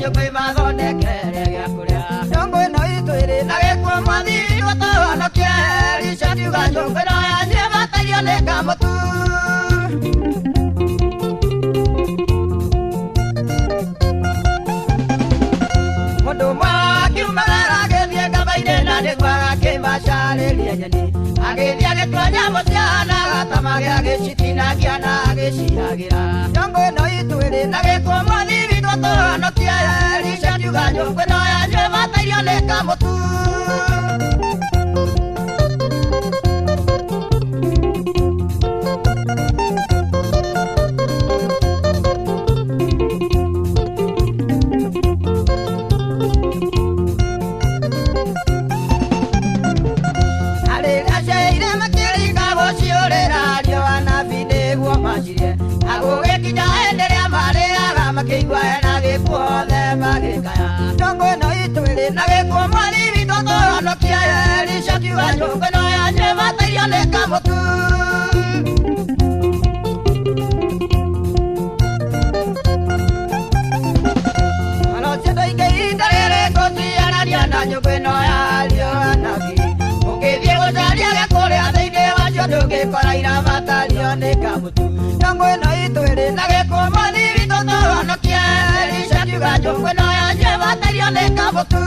nyũngũ mathondekere gĩa kũrĩa nyũngũ ĩno itũ ĩrĩ na gĩkuũ mwathi gũtũhonokia Elisha akiuga nyũngũ ĩno yanyu ĩbatario nĩ kamũtu mũndũ ũmwe akiumagara agĩthiĩ kamba-inĩ na nĩguo agakĩmacarĩria nyeni agĩthiĩ agĩtua nyamũ ciana agatamaga agĩcitinagia na agĩcihagĩra nyũngũ ĩno itũ ĩrĩ na gĩkuũ mwathi witũ tũhonokie Elisha akiuga nyũngũ ĩno yanyu ĩbatario nĩ kamũtu makĩigua ena gĩkuothe magĩkaya nyũngũ ĩno itũ ĩrĩ na gĩkuũ mwathi witũ tũhonokie Elisha akiuga nyũngũ ĩno yanyu ĩbatario nĩ kamũtu anocio andũ aingĩ ihinda rĩrĩ gũtiarania na nyũngũ ĩno yario anabi ũngĩthiĩ gũcaria gĩkũrĩa thĩinĩ wacio ndũngĩkora iramatario nĩ kamũtu nyũngũ ĩno itũ ĩrĩ na gĩkuũ mwathi witũ tũhonokie Elisha akiuga nyũngũ ĩno yanyu ĩbatario nĩ kamũtu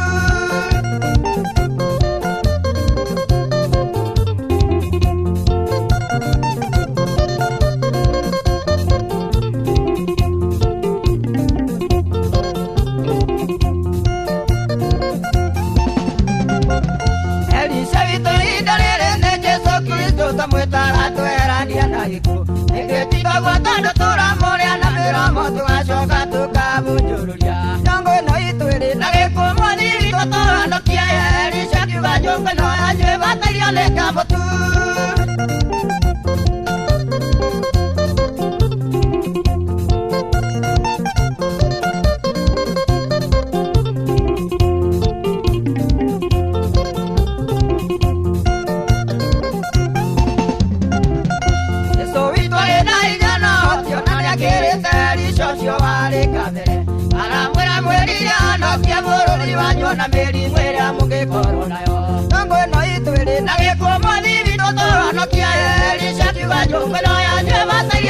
Elisha witũ ihinda rĩrĩ nĩ Jesũ Kristo tũmwĩtaga twerania na gĩkuũ ĩngĩtigagwo tondũ tũramũrĩa na mĩromo tũgacoka tũkamũnjũrũria nyũngũ ĩno itũ ĩrĩ na gĩkuũ mwathi witũ tũhonokie Elisha akiuga nyũngũ ĩno yanyu ĩbatario nĩ kamũtu Elisha warĩ kabere aramwĩra mwĩrire honokia bũrũri wanyu na mĩrimũ ĩrĩa mũngĩkorwo nayo nyũngũ ĩno itũ ĩrĩ na gĩkuũ mwathi witũ tũhonokie Elisha akiuga nyũngũ ĩno yanyu ĩbatario